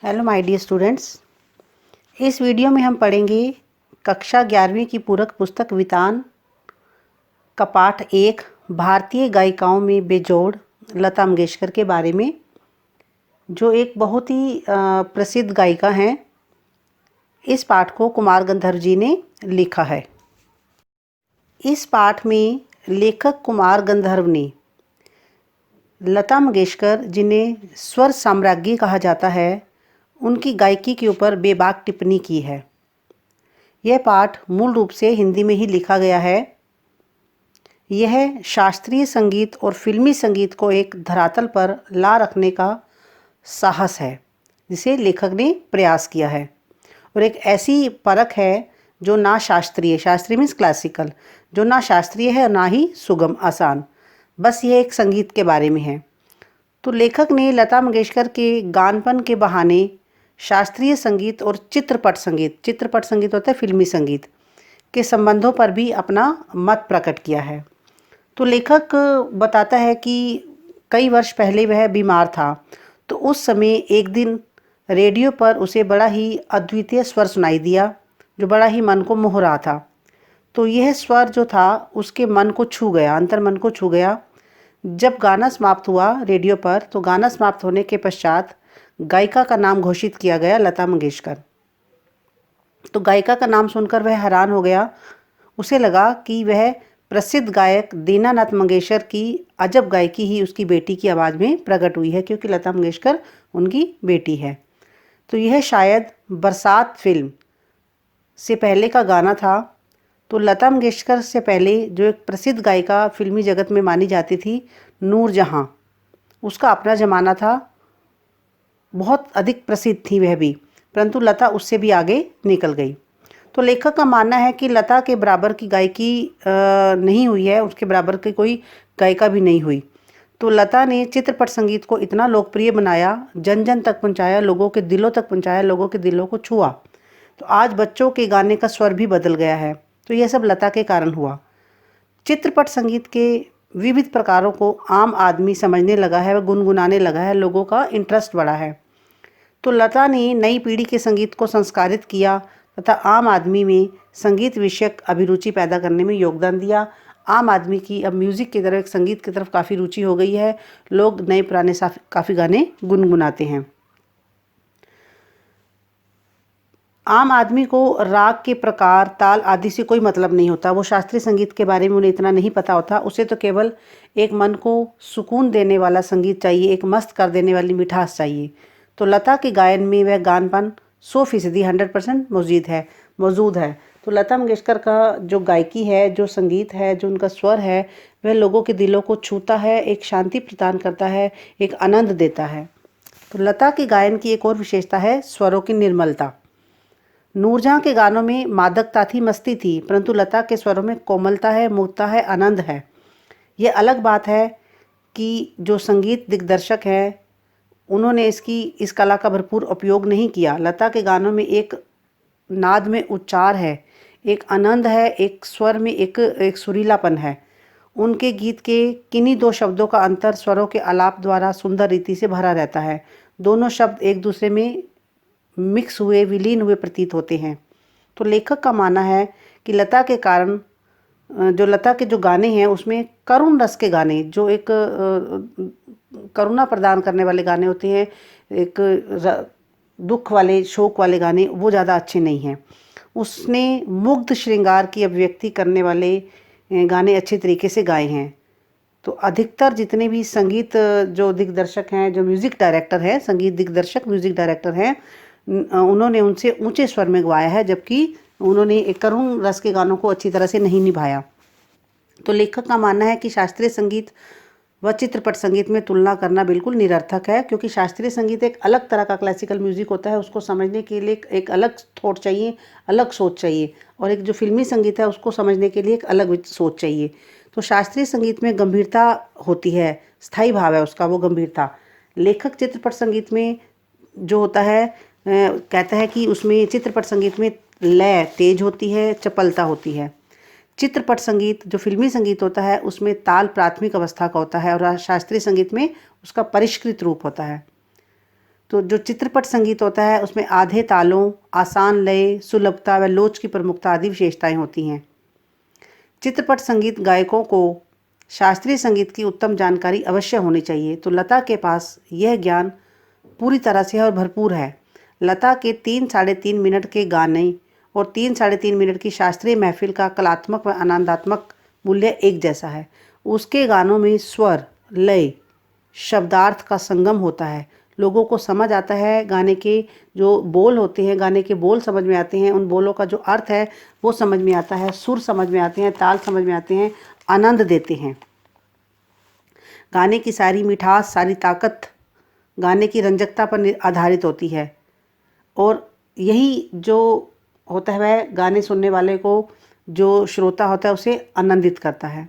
Hello my dear students. इस video में हम पढ़ेंगे कक्षा 11वीं की पूरक पुस्तक वितान का पाठ 1 भारतीय गायिकाओं में बेजोड़ लता मंगेशकर के बारे में, जो एक बहुत ही प्रसिद्ध गायिका हैं। इस पाठ को कुमार गंधर्व जी ने लिखा है। इस पाठ में लेखक कुमार गंधर्व ने लता मंगेशकर, जिन्हें स्वर साम्राज्ञी कहा जाता है, उनकी गायकी के ऊपर बेबाक टिप्पणी की है। यह पाठ मूल रूप से हिंदी में ही लिखा गया है। यह शास्त्रीय संगीत और फिल्मी संगीत को एक धरातल पर ला रखने का साहस है, जिसे लेखक ने प्रयास किया है, और एक ऐसी परख है जो ना शास्त्रीय मीन्स क्लासिकल, जो ना शास्त्रीय है और ना ही सुगम आसान, बस यह एक संगीत के बारे में है। तो लेखक ने लता मंगेशकर के गानपन के बहाने शास्त्रीय संगीत और चित्रपट संगीत होता है फिल्मी संगीत के संबंधों पर भी अपना मत प्रकट किया है। तो लेखक बताता है कि कई वर्ष पहले वह बीमार था, तो उस समय एक दिन रेडियो पर उसे बड़ा ही अद्वितीय स्वर सुनाई दिया, जो बड़ा ही मन को मोह रहा था। तो यह स्वर जो था उसके मन को छू गया, अंतर मन को छू गया। जब गाना समाप्त हुआ रेडियो पर, तो गाना समाप्त होने के पश्चात गायिका का नाम घोषित किया गया, लता मंगेशकर। तो गायिका का नाम सुनकर वह हैरान हो गया। उसे लगा कि वह प्रसिद्ध गायक दीनानाथ मंगेशकर की अजब गायकी ही उसकी बेटी की आवाज़ में प्रकट हुई है, क्योंकि लता मंगेशकर उनकी बेटी है। तो यह शायद बरसात फिल्म से पहले का गाना था। तो लता मंगेशकर से पहले जो एक प्रसिद्ध गायिका फिल्मी जगत में मानी जाती थी, नूरजहां, उसका अपना ज़माना था, बहुत अधिक प्रसिद्ध थी वह भी, परंतु लता उससे भी आगे निकल गई। तो लेखक का मानना है कि लता के बराबर की गायकी नहीं हुई है, उसके बराबर की कोई गायिका भी नहीं हुई। तो लता ने चित्रपट संगीत को इतना लोकप्रिय बनाया, जन जन तक पहुंचाया, लोगों के दिलों तक पहुंचाया, लोगों के दिलों को छुआ। तो आज बच्चों के गाने का स्वर भी बदल गया है। तो यह सब लता के कारण हुआ। चित्रपट संगीत के विविध प्रकारों को आम आदमी समझने लगा है, वह गुनगुनाने लगा है, लोगों का इंटरेस्ट बढ़ा है। तो लता ने नई पीढ़ी के संगीत को संस्कारित किया तथा आम आदमी में संगीत विषयक अभिरुचि पैदा करने में योगदान दिया। आम आदमी की अब म्यूज़िक की तरफ, संगीत की तरफ काफ़ी रुचि हो गई है। लोग नए पुराने काफ़ी गाने गुनगुनाते हैं। आम आदमी को राग के प्रकार, ताल आदि से कोई मतलब नहीं होता। वो शास्त्रीय संगीत के बारे में उन्हें इतना नहीं पता होता। उसे तो केवल एक मन को सुकून देने वाला संगीत चाहिए, एक मस्त कर देने वाली मिठास चाहिए। तो लता के गायन में वह गानपन 100% 100% मौजूद है। तो लता मंगेशकर का जो गायकी है, जो संगीत है, जो उनका स्वर है, वह लोगों के दिलों को छूता है, एक शांति प्रदान करता है, एक आनंद देता है। तो लता के गायन की एक और विशेषता है स्वरों की निर्मलता। नूरजहां के गानों में मादकता थी, मस्ती थी, परंतु लता के स्वरों में कोमलता है, मुक्ता है, आनंद है। ये अलग बात है कि जो संगीत दिग्दर्शक हैं, उन्होंने इस कला का भरपूर उपयोग नहीं किया। लता के गानों में एक नाद में उच्चार है, एक आनंद है, एक स्वर में एक सुरीलापन है। उनके गीत के किन्हीं दो शब्दों का अंतर स्वरों के आलाप द्वारा सुंदर रीति से भरा रहता है। दोनों शब्द एक दूसरे में मिक्स हुए, विलीन हुए प्रतीत होते हैं। तो लेखक का मानना है कि लता के कारण, जो लता के जो गाने हैं उसमें करुण रस के गाने, जो एक करुणा प्रदान करने वाले गाने होते हैं, एक दुख वाले, शोक वाले गाने, वो ज़्यादा अच्छे नहीं हैं। उसने मुग्ध श्रृंगार की अभिव्यक्ति करने वाले गाने अच्छे तरीके से गाए हैं। तो अधिकतर जितने भी संगीत जो दिग्दर्शक हैं, जो म्यूज़िक डायरेक्टर हैं, संगीत दिग्दर्शक म्यूज़िक डायरेक्टर हैं, उन्होंने उनसे ऊंचे स्वर में गवाया है, जबकि उन्होंने एक करुण रस के गानों को अच्छी तरह से नहीं निभाया। तो लेखक का मानना है कि शास्त्रीय संगीत व चित्रपट संगीत में तुलना करना बिल्कुल निरर्थक है, क्योंकि शास्त्रीय संगीत एक अलग तरह का क्लासिकल म्यूज़िक होता है। उसको समझने के लिए एक अलग थॉट चाहिए, अलग सोच चाहिए, और एक जो फिल्मी संगीत है उसको समझने के लिए एक अलग सोच चाहिए। तो शास्त्रीय संगीत में गंभीरता होती है, स्थायी भाव है उसका, वो गंभीरता। लेखक चित्रपट संगीत में जो होता है, कहता है कि उसमें चित्रपट संगीत में लय तेज होती है, चपलता होती है। चित्रपट संगीत जो फिल्मी संगीत होता है उसमें ताल प्राथमिक अवस्था का होता है, और शास्त्रीय संगीत में उसका परिष्कृत रूप होता है। तो जो चित्रपट संगीत होता है उसमें आधे तालों, आसान लय, सुलभता व लोच की प्रमुखता आदि विशेषताएं होती हैं। चित्रपट संगीत गायकों को शास्त्रीय संगीत की उत्तम जानकारी अवश्य होनी चाहिए। तो लता के पास यह ज्ञान पूरी तरह से और भरपूर है। लता के 3-3.5 मिनट के गाने और 3-3.5 मिनट की शास्त्रीय महफिल का कलात्मक व आनंदात्मक मूल्य एक जैसा है। उसके गानों में स्वर, लय, शब्दार्थ का संगम होता है। लोगों को समझ आता है, गाने के जो बोल होते हैं, गाने के बोल समझ में आते हैं, उन बोलों का जो अर्थ है वो समझ में आता है, सुर समझ में आते हैं, ताल समझ में आते हैं, आनंद देते हैं। गाने की सारी मिठास, सारी ताकत गाने की रंजकता पर आधारित होती है और यही जो होता है वह गाने सुनने वाले को, जो श्रोता होता है, उसे आनंदित करता है।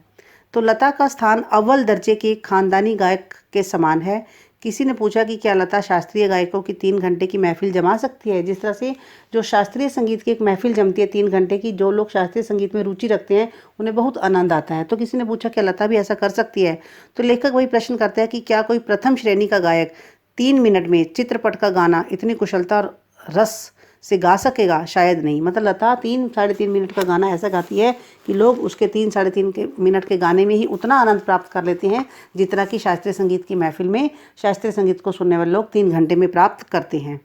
तो लता का स्थान अव्वल दर्जे के खानदानी गायक के समान है। किसी ने पूछा कि क्या लता शास्त्रीय गायकों की 3 घंटे की महफिल जमा सकती है? जिस तरह से जो शास्त्रीय संगीत की एक महफिल जमती है 3 घंटे की, जो लोग शास्त्रीय संगीत में रुचि रखते हैं उन्हें बहुत आनंद आता है। तो किसी ने पूछा क्या लता भी ऐसा कर सकती है? तो लेखक वही प्रश्न करते हैं कि क्या कोई प्रथम श्रेणी का गायक 3 मिनट में चित्रपट का गाना इतनी कुशलता और रस से गा सकेगा? शायद नहीं। मतलब लता 3-3.5 मिनट का गाना ऐसा गाती है कि लोग उसके 3-3.5 मिनट के गाने में ही उतना आनंद प्राप्त कर लेते हैं जितना कि शास्त्रीय संगीत की महफिल में शास्त्रीय संगीत को सुनने वाले लोग 3 घंटे में प्राप्त करते हैं।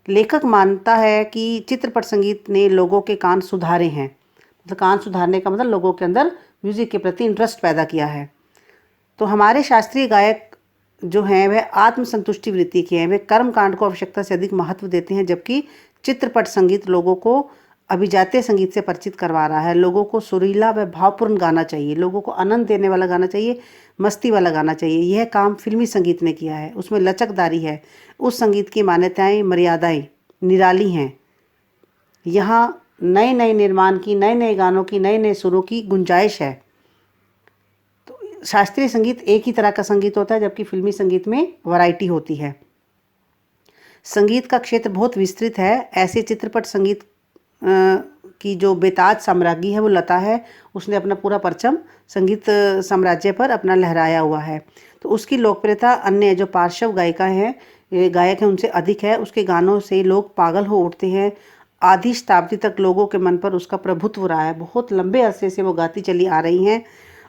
लेखक मानता है कि चित्रपट संगीत ने लोगों के कान सुधारे हैं। मतलब कान सुधारने का मतलब लोगों के अंदर म्यूज़िक के प्रति इंटरेस्ट पैदा किया है। तो हमारे शास्त्रीय गायक जो हैं वह आत्मसंतुष्टि वृत्ति के हैं। वे कर्म कांड को आवश्यकता से अधिक महत्व देते हैं, जबकि चित्रपट संगीत लोगों को अभिजात्य संगीत से परिचित करवा रहा है। लोगों को सुरीला व भावपूर्ण गाना चाहिए, लोगों को आनंद देने वाला गाना चाहिए, मस्ती वाला गाना चाहिए। यह काम फिल्मी संगीत ने किया है। उसमें लचकदारी है। उस संगीत की मान्यताएं, मर्यादाएं निराली हैं। यहाँ नए नए निर्माण की, नए नए गानों की, नए नए सुरों की गुंजाइश है। शास्त्रीय संगीत एक ही तरह का संगीत होता है, जबकि फिल्मी संगीत में वैरायटी होती है। संगीत का क्षेत्र बहुत विस्तृत है। ऐसे चित्रपट संगीत की जो बेताज साम्राज्ञी है वो लता है। उसने अपना पूरा परचम संगीत साम्राज्य पर अपना लहराया हुआ है। तो उसकी लोकप्रियता अन्य जो पार्श्व गायक हैं उनसे अधिक है। उसके गानों से लोग पागल हो उठते हैं। आधी शताब्दी तक लोगों के मन पर उसका प्रभुत्व रहा है। बहुत लंबे अरसे से वो गाती चली आ रही हैं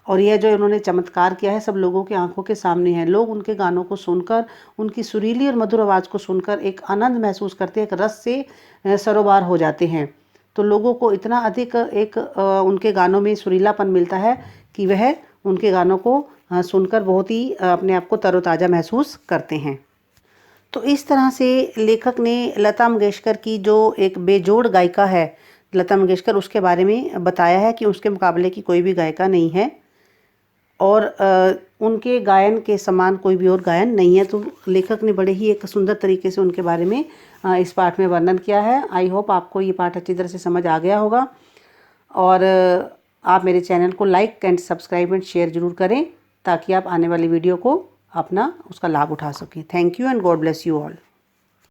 और यह जो इन्होंने चमत्कार किया है सब लोगों की आंखों के सामने है। लोग उनके गानों को सुनकर, उनकी सुरीली और मधुर आवाज़ को सुनकर एक आनंद महसूस करते हैं, एक रस से सरोबार हो जाते हैं। तो लोगों को इतना अधिक उनके गानों में सुरीलापन मिलता है कि वह उनके गानों को सुनकर बहुत ही अपने आप को तरोताज़ा महसूस करते हैं। तो इस तरह से लेखक ने लता मंगेशकर की जो एक बेजोड़ गायिका है लता मंगेशकर, उसके बारे में बताया है कि उसके मुकाबले की कोई भी गायिका नहीं है और उनके गायन के समान कोई भी और गायन नहीं है। तो लेखक ने बड़े ही एक सुंदर तरीके से उनके बारे में इस पाठ में वर्णन किया है। आई होप आपको ये पाठ अच्छी तरह से समझ आ गया होगा और आप मेरे चैनल को like and subscribe and share ज़रूर करें ताकि आप आने वाली वीडियो को अपना उसका लाभ उठा सकें। Thank you and God bless you all.